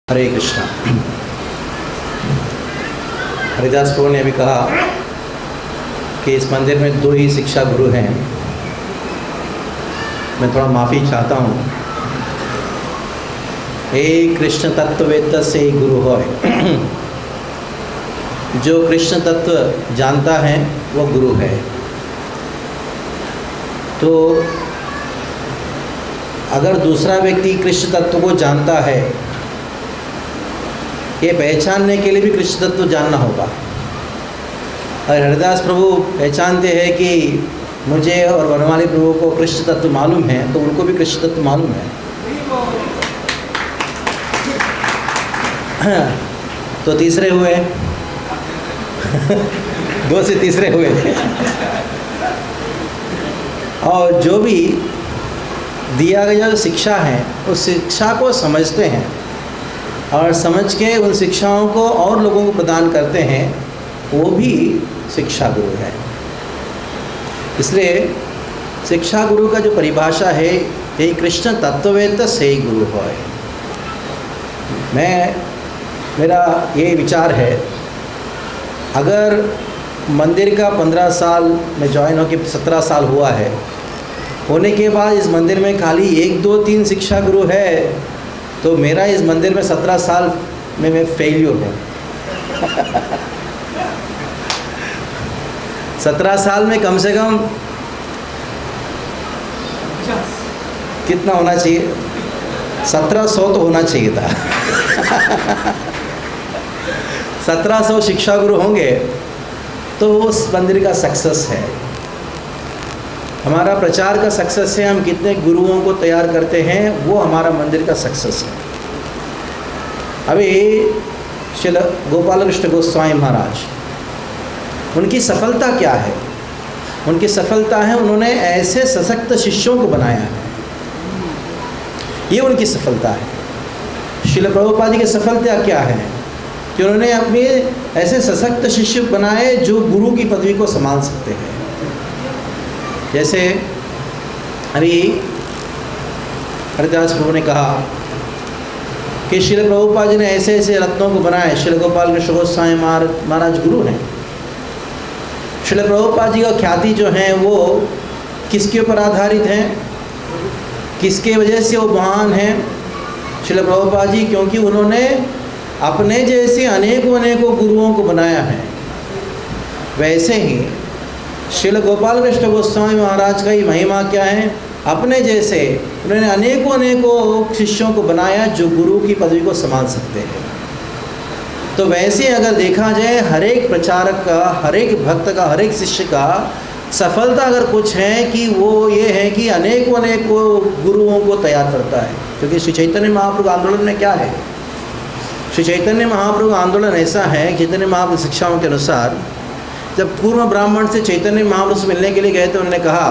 हरे कृष्णा। हरिदास प्रभु ने अभी कहा कि इस मंदिर में दो ही शिक्षा गुरु हैं। मैं थोड़ा माफ़ी चाहता हूँ। एक कृष्ण तत्ववेत्ता से ही गुरु है। जो कृष्ण तत्व जानता है वो गुरु है। तो अगर दूसरा व्यक्ति कृष्ण तत्व को जानता है, ये पहचानने के लिए भी कृष्ण तत्व जानना होगा। और हरिदास प्रभु पहचानते हैं कि मुझे और वनमाली प्रभु को कृष्ण तत्व मालूम है, तो उनको भी कृष्ण तत्व मालूम है। तो तीसरे हुए। दो से तीसरे हुए। और जो भी दिया गया जो शिक्षा है उस शिक्षा को समझते हैं और समझ के उन शिक्षाओं को और लोगों को प्रदान करते हैं, वो भी शिक्षा गुरु है। इसलिए शिक्षा गुरु का जो परिभाषा है, ये कृष्ण तत्ववेत्ता से ही गुरु है। मेरा ये विचार है, अगर मंदिर का 15 साल में ज्वाइन होकर 17 साल हुआ है, होने के बाद इस मंदिर में खाली 1, 2, 3 शिक्षा गुरु है, तो मेरा इस मंदिर में 17 साल में मैं फेल्यूर हूँ। 17 साल में कम से कम कितना होना चाहिए? 1700 तो होना चाहिए था। 1700 शिक्षा गुरु होंगे तो उस मंदिर का सक्सेस है। हमारा प्रचार का सक्सेस है, हम कितने गुरुओं को तैयार करते हैं, वो हमारा मंदिर का सक्सेस है। अभी श्रील गोपाल कृष्ण गोस्वामी महाराज, उनकी सफलता क्या है? उनकी सफलता है उन्होंने ऐसे सशक्त शिष्यों को बनाया है, ये उनकी सफलता है। श्रील प्रभुपाद जी की सफलता क्या है? कि उन्होंने अपने ऐसे सशक्त शिष्य बनाए जो गुरु की पदवी को संभाल सकते हैं। जैसे अभी हरिदास प्रभु ने कहा कि श्रील प्रभुपाद जी ने ऐसे ऐसे रत्नों को बनाए। श्रील गोपाल कृष्ण गोस्वामी महाराज गुरु हैं। श्रील प्रभुपाद जी का ख्याति जो है वो किसके ऊपर आधारित है, किसके वजह से वो महान हैं? श्रील प्रभुपाद जी, क्योंकि उन्होंने अपने जैसे अनेकों गुरुओं को बनाया है। वैसे ही श्रील गोपाल कृष्ण गोस्वामी महाराज का ही महिमा क्या है? अपने जैसे उन्होंने अनेकों शिष्यों को बनाया जो गुरु की पदवी को संभाल सकते हैं। तो वैसे अगर देखा जाए, हर एक प्रचारक का, हर एक भक्त का, हर एक शिष्य का सफलता अगर कुछ है कि वो ये है कि अनेकों गुरुओं को तैयार करता है। क्योंकि श्री चैतन्य महाप्रभु आंदोलन में क्या है? श्री चैतन्य महाप्रभु आंदोलन ऐसा है, चैतन्य महाप्रभु शिक्षाओं के अनुसार, जब पूर्व ब्राह्मण से चैतन्य महाप्रभु से मिलने के लिए गए तो उन्होंने कहा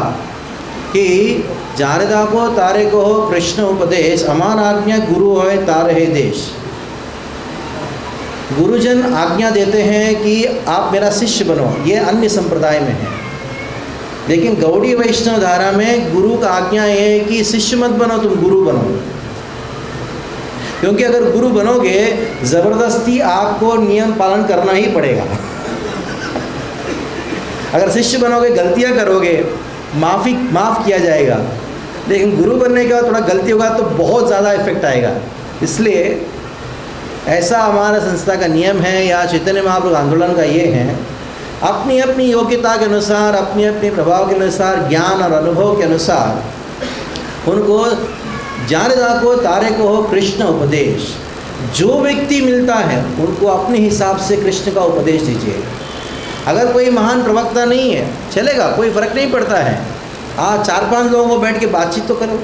कि जारदा को तारे को हो कृष्ण उपदेश, अमान आज्ञा गुरु होए तारे है देश। गुरुजन आज्ञा देते हैं कि आप मेरा शिष्य बनो, ये अन्य संप्रदाय में है। लेकिन गौड़ी वैष्णव धारा में गुरु का आज्ञा ये है कि शिष्य मत बनो, तुम गुरु बनो। क्योंकि अगर गुरु बनोगे ज़बरदस्ती आपको नियम पालन करना ही पड़ेगा। अगर शिष्य बनोगे, गलतियां करोगे, माफ़ किया जाएगा। लेकिन गुरु बनने के बाद थोड़ा गलती होगा तो बहुत ज़्यादा इफेक्ट आएगा। इसलिए ऐसा हमारा संस्था का नियम है, या चैतन्य महाप्रभु आंदोलन का ये है, अपनी अपनी योग्यता के अनुसार, अपनी अपनी प्रभाव के अनुसार, ज्ञान और अनुभव के अनुसार उनको जारदा को तारे को हो कृष्ण उपदेश। जो व्यक्ति मिलता है उनको अपने हिसाब से कृष्ण का उपदेश दीजिए। अगर कोई महान प्रवक्ता नहीं है, चलेगा, कोई फ़र्क नहीं पड़ता है। आप 4-5 लोगों को बैठ के बातचीत तो करो।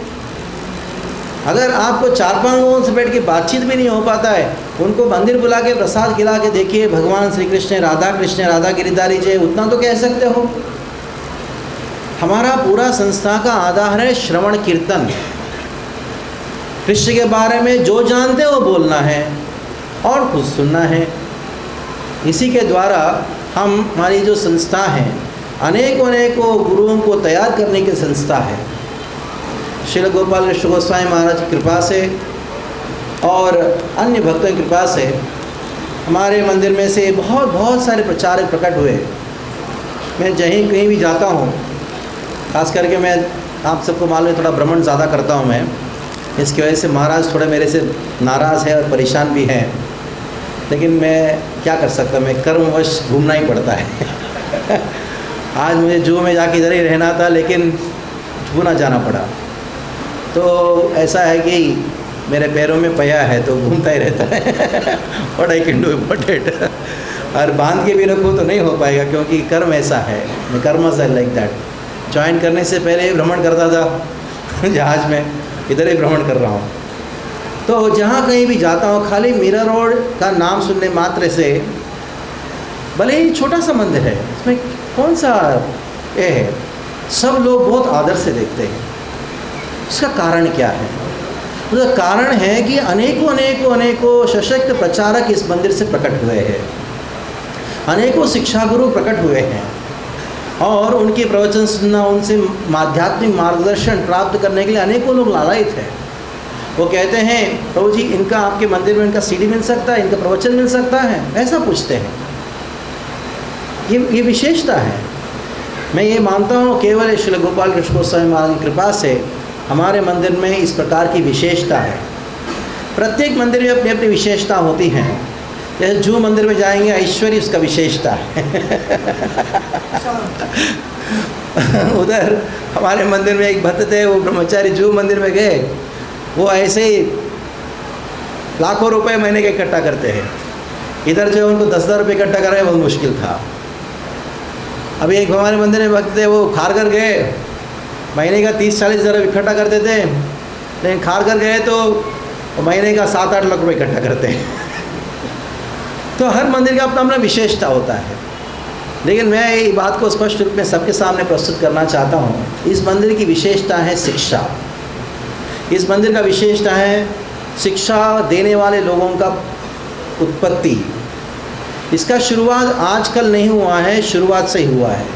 अगर आपको 4-5 लोगों से बैठ के बातचीत भी नहीं हो पाता है, उनको मंदिर बुला के प्रसाद खिला के देखिए, भगवान श्री कृष्ण राधा गिरिधारी जय, उतना तो कह सकते हो। हमारा पूरा संस्था का आधार है श्रवण कीर्तन। कृष्ण के बारे में जो जानते हो बोलना है और खुद सुनना है। इसी के द्वारा हमारी जो संस्था है, अनेकों गुरुओं को तैयार करने की संस्था है। श्रील गोपाल कृष्ण गोस्वामी महाराज की कृपा से और अन्य भक्तों की कृपा से हमारे मंदिर में से बहुत सारे प्रचारक प्रकट हुए। मैं कहीं भी जाता हूँ, खास करके मैं आप सबको मालूम है थोड़ा भ्रमण ज़्यादा करता हूँ मैं, इसकी वजह से महाराज थोड़े मेरे से नाराज़ है और परेशान भी हैं, लेकिन मैं क्या कर सकता, मैं कर्मवश घूमना ही पड़ता है। आज मुझे जू में जाके इधर ही रहना था, लेकिन जू ना जाना पड़ा। तो ऐसा है कि मेरे पैरों में पया है तो घूमता ही रहता है। What I can do about it. और बांध के भी रखूँ तो नहीं हो पाएगा, क्योंकि कर्म ऐसा है। मैं कर्मस है लाइक दैट। ज्वाइन करने से पहले ही भ्रमण करता था जहाज़ में, इधर ही भ्रमण कर रहा हूँ। तो जहाँ कहीं भी जाता हूँ, खाली मीरा रोड का नाम सुनने मात्र से, भले ही छोटा सा मंदिर है, इसमें कौन सा ये है, सब लोग बहुत आदर से देखते हैं। इसका कारण क्या है? उसका कारण है कि अनेकों सशक्त प्रचारक इस मंदिर से प्रकट हुए हैं, अनेकों शिक्षा गुरु प्रकट हुए हैं, और उनके प्रवचन सुनना, उनसे आध्यात्मिक मार्गदर्शन प्राप्त करने के लिए अनेकों लोग लालायित हैं। वो कहते हैं, प्रभु जी इनका आपके मंदिर में इनका सीडी मिल सकता है, इनका प्रवचन मिल सकता है, ऐसा पूछते हैं। ये विशेषता है। मैं ये मानता हूँ केवल श्री गोपाल कृष्ण गोस्वामी महाराज की कृपा से हमारे मंदिर में इस प्रकार की विशेषता है। प्रत्येक मंदिर में अपनी अपनी विशेषता होती हैं। जैसे जू मंदिर में जाएंगे, ऐश्वर्य उसका विशेषता है। उधर हमारे मंदिर में एक भक्त थे, वो ब्रह्मचारी जू मंदिर में गए, वो ऐसे ही लाखों रुपए महीने के इकट्ठा करते हैं। इधर जो उनको 10,000 रुपये इकट्ठा करना बहुत मुश्किल था। अभी एक हमारे मंदिर में भक्त थे, वो खारघर गए, महीने का 30-40 हज़ार इकट्ठा करते थे, लेकिन खारघर गए तो महीने का 7-8 लाख रुपये इकट्ठा करते हैं। तो हर मंदिर का अपना अपना विशेषता होता है। लेकिन मैं ये बात को स्पष्ट रूप में सबके सामने प्रस्तुत करना चाहता हूँ। इस मंदिर की विशेषता है शिक्षा। इस मंदिर का विशेषता है शिक्षा देने वाले लोगों का उत्पत्ति। इसका शुरुआत आजकल नहीं हुआ है, शुरुआत से ही हुआ है।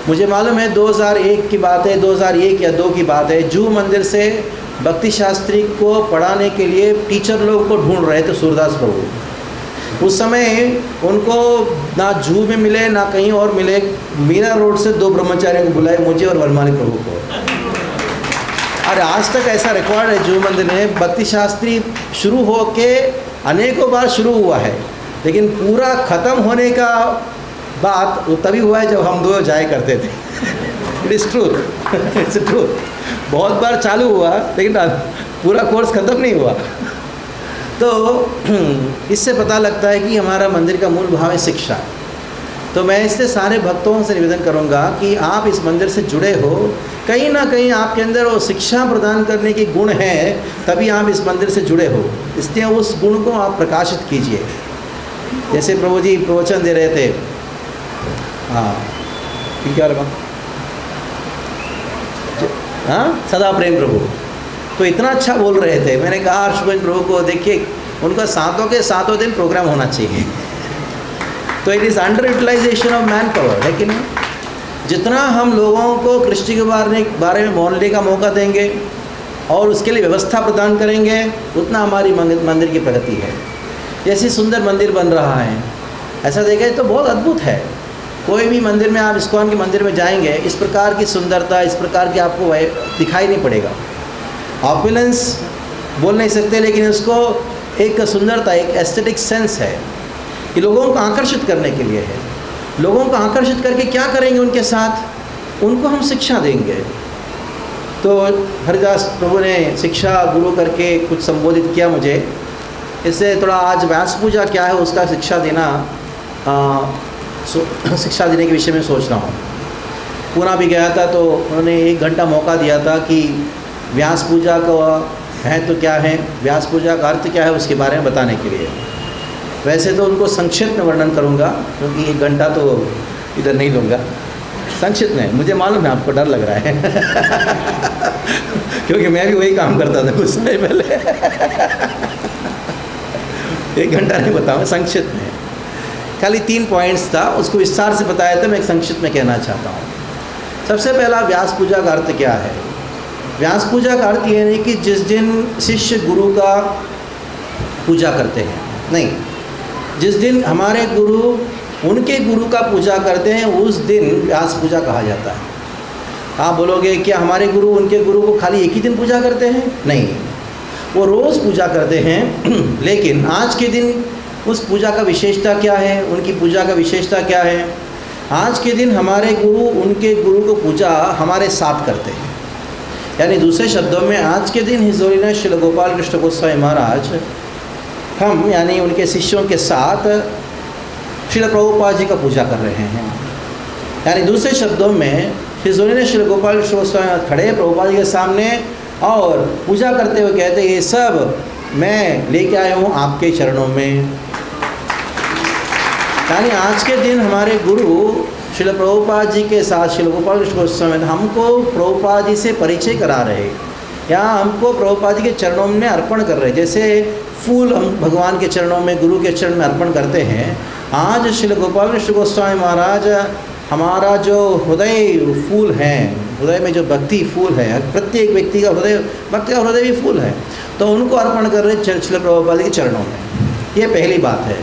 मुझे मालूम है 2001 की बात है, 2001 या 2 की बात है। जू मंदिर से भक्ति शास्त्री को पढ़ाने के लिए टीचर लोग को ढूंढ रहे थे, सूरदास प्रभु। उस समय उनको ना जू में मिले ना कहीं और मिले। मीरा रोड से 2 ब्रह्मचारियों को बुलाए, मुझे और वरमाली प्रभु को। अरे आज तक ऐसा रिकॉर्ड है, जू मंदिर में भक्ति शास्त्री शुरू हो के अनेकों बार शुरू हुआ है, लेकिन पूरा ख़त्म होने का बात वो तभी हुआ है जब हम 2 जाया करते थे। It is truth, its truth. बहुत बार चालू हुआ, लेकिन पूरा कोर्स ख़त्म नहीं हुआ। तो इससे पता लगता है कि हमारा मंदिर का मूल भाव है शिक्षा। तो मैं इससे सारे भक्तों से निवेदन करूंगा कि आप इस मंदिर से जुड़े हो, कहीं ना कहीं आपके अंदर वो शिक्षा प्रदान करने की गुण है, तभी आप इस मंदिर से जुड़े हो। इसलिए उस गुण को आप प्रकाशित कीजिए। जैसे प्रभु जी प्रवचन दे रहे थे, हाँ क्या लगा, हाँ सदा प्रेम प्रभु, तो इतना अच्छा बोल रहे थे। मैंने कहा हर्षगोविंद प्रभु को देखिए, उनका 7 के 7 दिन प्रोग्राम होना चाहिए। तो it is under utilization of man power. लेकिन जितना हम लोगों को कृष्ण के बारे में बोलने का मौका देंगे और उसके लिए व्यवस्था प्रदान करेंगे, उतना हमारी मंदिर की प्रगति है। जैसे सुंदर मंदिर बन रहा है, ऐसा देखें तो बहुत अद्भुत है। कोई भी मंदिर में आप इस्कॉन के मंदिर में जाएंगे, इस प्रकार की सुंदरता, इस प्रकार की आपको दिखाई नहीं पड़ेगा। ऑपुलेंस बोल नहीं सकते, लेकिन उसको एक सुंदरता, एक एस्थेटिक सेंस है कि लोगों को आकर्षित करने के लिए है। लोगों को आकर्षित करके क्या करेंगे उनके साथ? उनको हम शिक्षा देंगे। तो हरिदास प्रभु ने शिक्षा गुरु करके कुछ संबोधित किया मुझे। इससे थोड़ा आज व्यास पूजा क्या है उसका शिक्षा देना, शिक्षा देने के विषय में सोच रहा हूँ। पूना भी गया था तो उन्होंने 1 घंटा मौका दिया था कि व्यास पूजा का है तो क्या है, व्यास पूजा का अर्थ क्या है, उसके बारे में बताने के लिए। वैसे तो उनको संक्षिप्त में वर्णन करूँगा, क्योंकि 1 घंटा तो इधर नहीं लूँगा। संक्षिप्त में, मुझे मालूम है आपको डर लग रहा है क्योंकि मैं भी वही काम करता था कुछ समय पहले 1 घंटा नहीं बताऊँ, संक्षिप्त में खाली 3 पॉइंट्स था, उसको विस्तार से बताया था। मैं एक संक्षिप्त में कहना चाहता हूँ। सबसे पहला, व्यास पूजा का अर्थ क्या है? व्यास पूजा का अर्थ ये नहीं कि जिस दिन शिष्य गुरु का पूजा करते हैं, नहीं। जिस दिन हमारे गुरु उनके गुरु का पूजा करते हैं उस दिन व्यास पूजा कहा जाता है। आप बोलोगे क्या हमारे गुरु उनके गुरु को खाली एक ही दिन पूजा करते हैं? नहीं, वो रोज़ पूजा करते हैं। लेकिन आज के दिन उस पूजा का विशेषता क्या है, उनकी पूजा का विशेषता क्या है? आज के दिन हमारे गुरु उनके गुरु को पूजा हमारे साथ करते हैं। यानी दूसरे शब्दों में आज के दिन हिज होलीनेस श्रील गोपाल कृष्ण गोस्वामी महाराज हम यानी उनके शिष्यों के साथ श्रील प्रभुपाद जी का पूजा कर रहे हैं। यानी दूसरे शब्दों में हिज होलीनेस श्रील गोपाल कृष्ण गोस्वामी खड़े प्रभुपाद जी के सामने और पूजा करते हुए कहते ये सब मैं लेके आया हूँ आपके चरणों में। यानी आज के दिन हमारे गुरु श्रील प्रभुपाद जी के साथ श्रील गोपाल कृष्ण गोस्वामी हमको प्रभुपाद जी से परिचय करा रहे या हमको प्रभुपाद जी के चरणों में अर्पण कर रहे। जैसे फूल हम भगवान के चरणों में गुरु के चरण में अर्पण करते हैं, आज श्रील गोपाल कृष्ण गोस्वामी महाराज हमारा जो हृदय फूल है, हृदय में जो भक्ति फूल है, प्रत्येक व्यक्ति का हृदय भक्ति का हृदय भी फूल है, तो उनको अर्पण कर रहे श्रील प्रभुपाद के चरणों में। ये पहली बात है।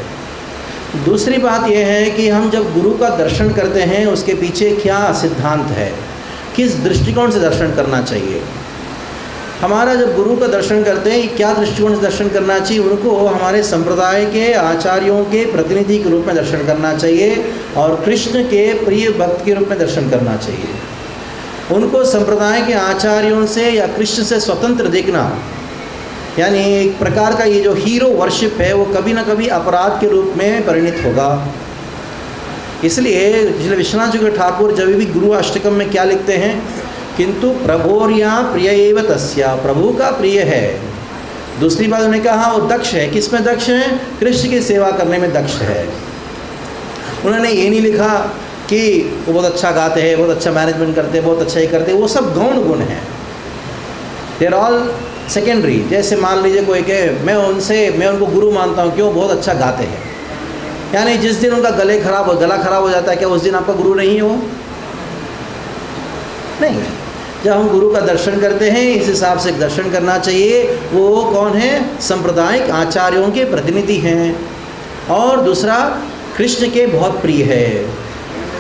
दूसरी बात यह है कि हम जब गुरु का दर्शन करते हैं उसके पीछे क्या सिद्धांत है, किस दृष्टिकोण से दर्शन करना चाहिए। हमारा जब गुरु का दर्शन करते हैं क्या दृष्टिकोण से दर्शन करना चाहिए, उनको हमारे संप्रदाय के आचार्यों के प्रतिनिधि के रूप में दर्शन करना चाहिए और कृष्ण के प्रिय भक्त के रूप में दर्शन करना चाहिए। उनको संप्रदाय के आचार्यों से या कृष्ण से स्वतंत्र देखना, यानी एक प्रकार का ये जो हीरो वर्शिप है वो कभी ना कभी अपराध के रूप में परिणित होगा। इसलिए विश्वनाथ जी ठाकुर जब भी गुरु अष्टकम में क्या लिखते हैं, किंतु प्रभोर्या प्रिय एव तस्या, प्रभु का प्रिय है। दूसरी बात उन्होंने कहा वो दक्ष है। किस में दक्ष है? कृष्ण की सेवा करने में दक्ष है। उन्होंने ये नहीं लिखा कि वो बहुत अच्छा गाते हैं, बहुत अच्छा मैनेजमेंट करते हैं, बहुत अच्छा ये करते हैं, वो सब गौण गुण हैं, दे आर ऑल सेकेंडरी। जैसे मान लीजिए कोई कहे मैं उनको गुरु मानता हूँ, क्यों? बहुत अच्छा गाते हैं। यानी जिस दिन उनका गला खराब हो जाता है, क्या उस दिन आपका गुरु नहीं है वो? नहीं। जब हम गुरु का दर्शन करते हैं इस हिसाब से दर्शन करना चाहिए। वो कौन है? सांप्रदायिक आचार्यों के प्रतिनिधि हैं और दूसरा कृष्ण के बहुत प्रिय है।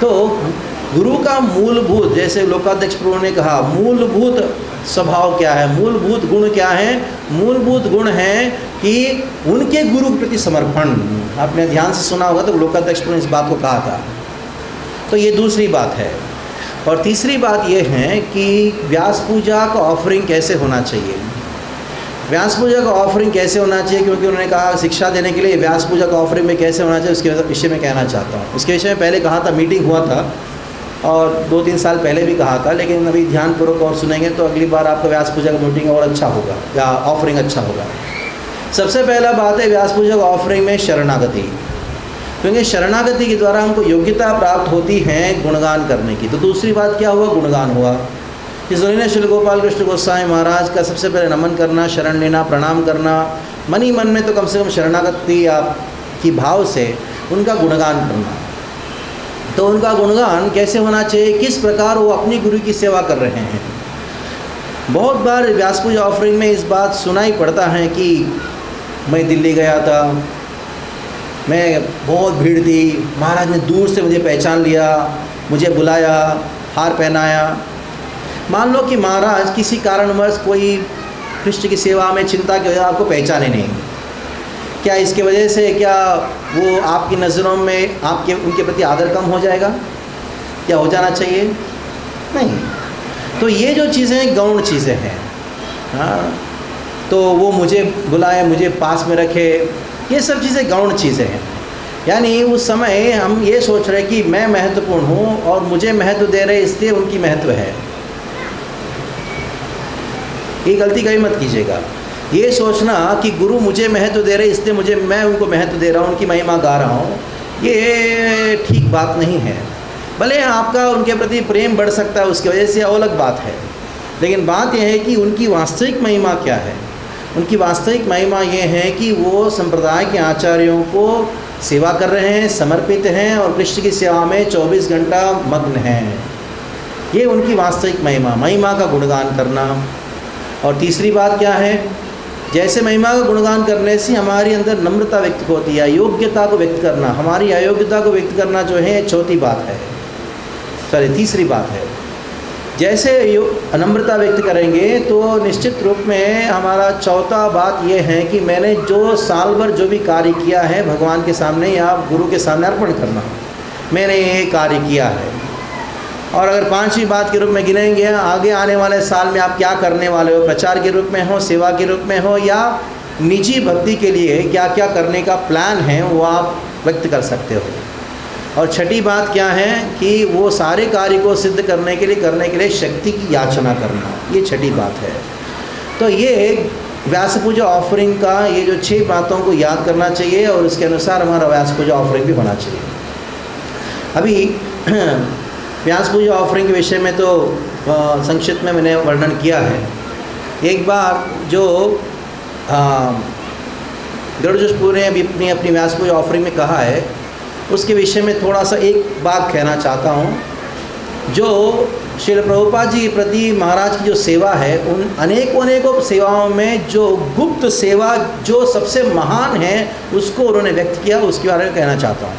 तो गुरु का मूलभूत, जैसे लोकाध्यक्ष प्रभु ने कहा, मूलभूत स्वभाव क्या है, मूलभूत गुण क्या है? मूलभूत गुण है कि उनके गुरु के प्रति समर्पण। आपने ध्यान से सुना होगा तो लोकाध्यक्ष प्रभु ने इस बात को कहा था। तो ये दूसरी बात है। और तीसरी बात यह है कि व्यास पूजा का ऑफरिंग कैसे होना चाहिए। व्यास पूजा का ऑफरिंग कैसे होना चाहिए, क्योंकि उन्होंने कहा शिक्षा देने के लिए व्यास पूजा का ऑफरिंग में कैसे होना चाहिए, उसके विषय में कहना चाहता हूँ। उसके विषय में पहले कहा था, मीटिंग हुआ था और 2-3 साल पहले भी कहा था, लेकिन अभी ध्यानपूर्वक और सुनेंगे तो अगली बार आपका व्यास पूजा का मीटिंग और अच्छा होगा या ऑफरिंग अच्छा होगा। सबसे पहला बात है व्यास पूजा का ऑफरिंग में शरणागति, क्योंकि शरणागति के द्वारा हमको योग्यता प्राप्त होती है गुणगान करने की। तो दूसरी बात क्या हुआ? गुणगान हुआ। इसलिए श्री गोपाल कृष्ण गोस्वामी महाराज का सबसे पहले नमन करना, शरण लेना, प्रणाम करना, मन ही मन में तो कम से कम शरणागति की भाव से उनका गुणगान करना। तो उनका गुणगान कैसे होना चाहिए, किस प्रकार वो अपनी गुरु की सेवा कर रहे हैं। बहुत बार व्यास पूजा ऑफरिंग में इस बात सुनाई पड़ता है कि मैं दिल्ली गया था, मैं बहुत भीड़ थी, महाराज ने दूर से मुझे पहचान लिया, मुझे बुलाया, हार पहनाया। मान लो कि महाराज किसी कारणवश कोई कृष्ण की सेवा में चिंता की वजह से आपको पहचाने नहीं, क्या इसके वजह से क्या वो आपकी नज़रों में आपके उनके प्रति आदर कम हो जाएगा? क्या हो जाना चाहिए? नहीं। तो ये जो चीज़ें गौण चीज़ें हैं, हाँ, तो वो मुझे बुलाए, मुझे पास में रखे, ये सब चीज़ें गौण चीज़ें हैं। यानी उस समय हम ये सोच रहे कि मैं महत्वपूर्ण हूँ और मुझे महत्व दे रहे इसलिए उनकी महत्व है। ये गलती कभी मत कीजिएगा। ये सोचना कि गुरु मुझे महत्व दे रहे इसलिए मैं उनको महत्व दे रहा हूँ, उनकी महिमा गा रहा हूँ, ये ठीक बात नहीं है। भले आपका उनके प्रति प्रेम बढ़ सकता है उसकी वजह से, अलग बात है, लेकिन बात यह है कि उनकी वास्तविक महिमा क्या है। उनकी वास्तविक महिमा ये है कि वो संप्रदाय के आचार्यों को सेवा कर रहे हैं, समर्पित हैं और कृष्ण की सेवा में 24 घंटा मग्न हैं। ये उनकी वास्तविक महिमा का गुणगान करना। और तीसरी बात क्या है? जैसे महिमा का गुणगान करने से हमारी अंदर नम्रता व्यक्त होती है, योग्यता को व्यक्त करना, हमारी अयोग्यता को व्यक्त करना जो है चौथी बात है, तीसरी बात है। जैसे नम्रता व्यक्त करेंगे तो निश्चित रूप में हमारा चौथा बात यह है कि मैंने जो साल भर जो भी कार्य किया है भगवान के सामने या गुरु के सामने अर्पण करना, मैंने ये कार्य किया है। और अगर पांचवी बात के रूप में गिनेंगे, आगे आने वाले साल में आप क्या करने वाले हो, प्रचार के रूप में हो, सेवा के रूप में हो, या निजी भक्ति के लिए क्या क्या करने का प्लान है वो आप व्यक्त कर सकते हो। और छठी बात क्या है कि वो सारे कार्य को सिद्ध करने के लिए शक्ति की याचना करना, ये छठी बात है। तो ये व्यास पूजा ऑफरिंग का ये जो 6 बातों को याद करना चाहिए और उसके अनुसार हमारा व्यास पूजा ऑफरिंग भी होना चाहिए। अभी व्यास पूजा ऑफरिंग के विषय में तो संक्षिप्त में मैंने वर्णन किया है। एक बार जो गरुड़जोशपुर ने अभी अपनी व्यास पूजा ऑफरिंग में कहा है, उसके विषय में थोड़ा सा एक बात कहना चाहता हूँ। जो श्रील प्रभुपाद जी के प्रति महाराज की जो सेवा है, उन अनेकों सेवाओं में जो गुप्त सेवा जो सबसे महान है उसको उन्होंने व्यक्त किया, उसके बारे में कहना चाहता हूँ।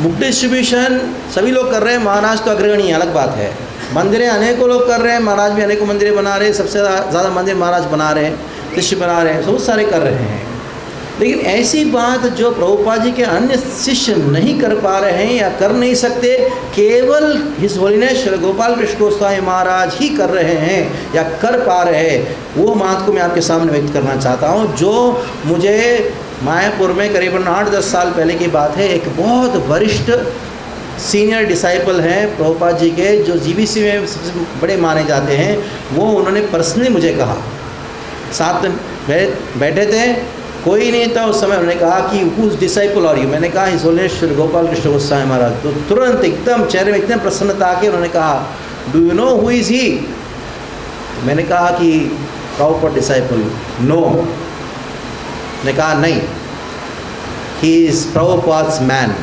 बुक डिस्ट्रीब्यूशन सभी लोग कर रहे हैं, महाराज तो अग्रगणी अलग बात है। मंदिरें अनेकों लोग कर रहे हैं, महाराज भी अनेकों मंदिरें बना रहे हैं, सबसे ज़्यादा मंदिर महाराज बना रहे हैं, शिष्य बना रहे हैं, बहुत सारे कर रहे हैं। लेकिन ऐसी बात जो प्रभुपाद जी के अन्य शिष्य नहीं कर पा रहे हैं या कर नहीं सकते, केवल हिज होलीनेस श्री गोपाल कृष्ण गोस्वामी महाराज ही कर रहे हैं या कर पा रहे हैं, वो बात को मैं आपके सामने व्यक्त करना चाहता हूँ। जो मुझे मायापुर में करीबन 8-10 साल पहले की बात है, एक बहुत वरिष्ठ सीनियर डिसाइपल हैं प्रभुपाद जी के, जो जीबीसी में सबसे बड़े माने जाते हैं, वो उन्होंने पर्सनली मुझे कहा, साथ में बैठे थे, कोई नहीं था उस समय, उन्होंने कहा कि हुज डिसाइपल और यू, मैंने कहा हिज होलीनेस श्री गोपाल कृष्ण गोस्वामी महाराज। तो तुरंत एकदम चेहरे में इतने प्रसन्नता आके उन्होंने कहा, do you know who is he? मैंने कहा कि प्रभुपाद डिसाइपल। नो, ने कहा नहीं, ही इज प्रभुपाद्स मैन।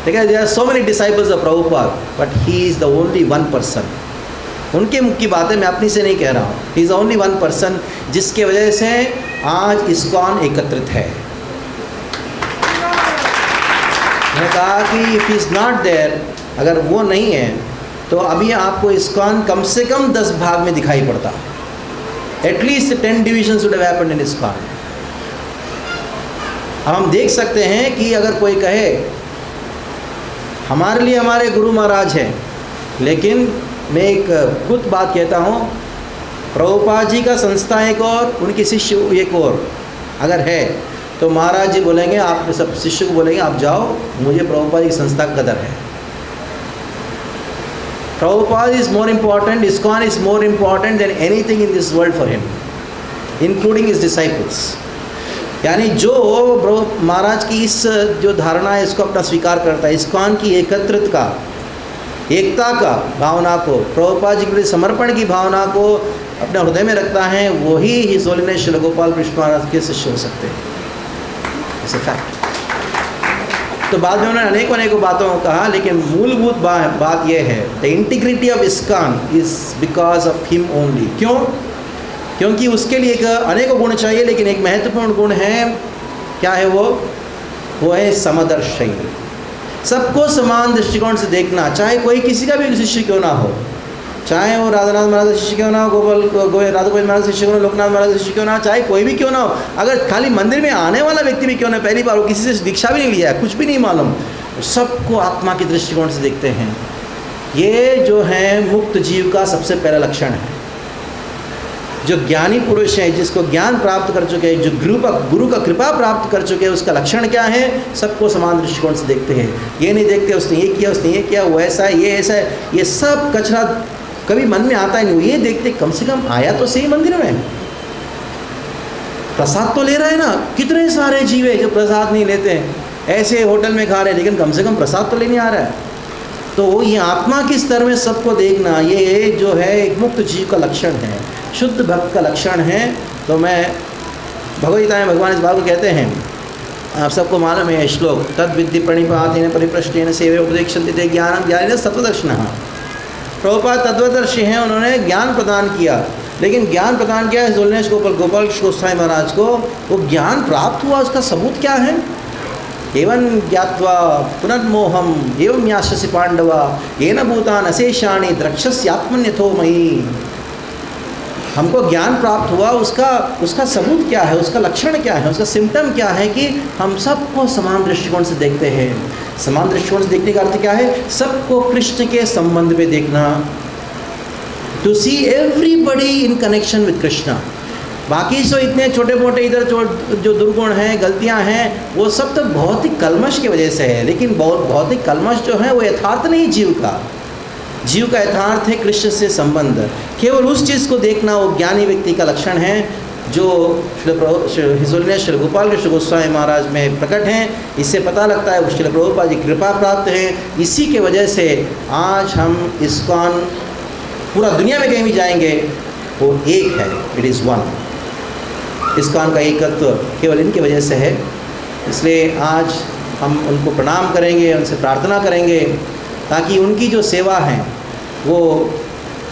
ठीक है, there are so many disciples of Prabhupad but he is the only one person. उनके मुख की बातें मैं अपनी से नहीं कह रहा हूँ, he is only one person, जिसके वजह से आज इस्कॉन एकत्रित है। मैंने कहा कि इफ इज नॉट देयर, अगर वो नहीं है तो अभी आपको इस्कॉन कम से कम 10 भाग में दिखाई पड़ता, at least 10 divisions would have happened in ISKCON. अब हम देख सकते हैं कि अगर कोई कहे हमारे लिए हमारे गुरु महाराज हैं, लेकिन मैं एक खुद बात कहता हूँ, प्रभुपाद जी का संस्था एक और, उनके शिष्य एक और अगर है तो महाराज जी बोलेंगे, आप सब शिष्य को बोलेंगे आप जाओ, मुझे प्रभुपाद जी की संस्था का कदर है। Prabhupada is more important, ISKCON is more important than anything in this world for him, including his disciples. यानी जो महाराज की इस जो धारणा है इसको अपना स्वीकार करता है, ISKCON की एकत्रित का, एकता का भावना को, प्रभुपाद जी के लिए समर्पण की भावना को अपने हृदय में रखता है, वही हिज होलीनेस श्री गोपाल कृष्ण महाराज के शिष्य हो सकते हैं। It's a fact. तो बाद में उन्होंने अनेकों बातों को कहा, लेकिन मूलभूत बात यह है, the integrity of ISKCON is because of him only. क्यों? क्योंकि उसके लिए एक अनेकों गुण चाहिए, लेकिन एक महत्वपूर्ण गुण है, क्या है वो है समदर्शी, सबको समान दृष्टिकोण से देखना, चाहे कोई किसी का भी शिष्य क्यों ना हो, चाहे वो राधानाथ महाराज का शिष्य क्यों ना हो, राधा गोविंद महाराज का शिष्य क्यों ना, लोकनाथ महाराज का शिष्य क्यों ना, चाहे कोई भी क्यों ना हो, अगर खाली मंदिर में आने वाला व्यक्ति भी क्यों ना, पहली बार वो किसी से दीक्षा भी नहीं लिया है, कुछ भी नहीं मालूम, सबको आत्मा के दृष्टिकोण से देखते हैं। ये जो है मुक्त जीव का सबसे पहला लक्षण है। जो ज्ञानी पुरुष है, जिसको ज्ञान प्राप्त कर चुके हैं, जो गुरु का कृपा प्राप्त कर चुके हैं, उसका लक्षण क्या है? सबको समान दृष्टिकोण से देखते हैं। ये नहीं देखते उसने ये किया, उसने ये किया, वो ऐसा है, ये ऐसा है, ये सब कचरा कभी मन में आता ही नहीं। ये देखते कम से कम आया तो सही मंदिर में, प्रसाद तो ले रहा है ना। कितने सारे जीव है जो प्रसाद नहीं लेते हैं, ऐसे होटल में खा रहे हैं, लेकिन कम से कम प्रसाद तो लेने आ रहा है। तो ये आत्मा के स्तर में सबको देखना, ये जो है एक मुक्त जीव का लक्षण है, शुद्ध भक्त का लक्षण है। तो मैं भगवद्गीता में भगवान इस बात को कहते हैं, आप सबको मालूम है श्लोक, तद विद्धि प्रणिपातेन परिप्रश्नेन सेवे उपदेक्षन्ते ते ज्ञानं ज्ञानेन सत्त्वदर्शिनः। प्रभुपाद तत्वदर्शी हैं, उन्होंने ज्ञान प्रदान किया, लेकिन ज्ञान प्रदान किया हिज होलिनेस गोपाल गोस्वामी महाराज को। वो ज्ञान प्राप्त हुआ, उसका सबूत क्या है? एवं ज्ञात्वा पुनर्मोहम एवं यास्यसि पांडवा येन भूतान अशेषाणि द्रक्ष्यस्यात्मन्यथो मयि। हमको ज्ञान प्राप्त हुआ, उसका सबूत क्या है, उसका लक्षण क्या है, उसका सिम्टम क्या है कि हम सबको समान दृष्टिकोण से देखते हैं। समान दृष्टिकोण से देखने का अर्थ क्या है? सबको कृष्ण के संबंध में देखना, to see everybody in connection with Krishna. बाकी जो इतने छोटे मोटे इधर जो दुर्गुण हैं, गलतियां हैं, वो सब तो भौतिक कलमश की वजह से है, लेकिन भौतिक कलमश जो है वो यथार्थ नहीं जीव का यथार्थ है कृष्ण से संबंध। केवल उस चीज़ को देखना वो ज्ञानी व्यक्ति का लक्षण है, जो हिज होलिनेस श्री गोपाल कृष्ण गोस्वामी महाराज में प्रकट हैं। इससे पता लगता है श्री प्रभुपाद जी कृपा प्राप्त है। इसी के वजह से आज हम इस्कॉन पूरा दुनिया में कहीं भी जाएंगे वो एक है, इट इज़ वन। इस्कॉन का एकत्व केवल इनकी वजह से है। इसलिए आज हम उनको प्रणाम करेंगे, उनसे प्रार्थना करेंगे ताकि उनकी जो सेवा है वो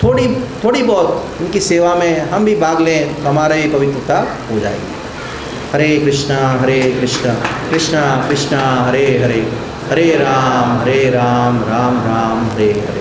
थोड़ी बहुत उनकी सेवा में हम भी भाग लें, तो हमारा भी पवित्रता हो जाएगी। हरे कृष्णा कृष्णा कृष्णा हरे हरे, हरे राम राम राम हरे हरे।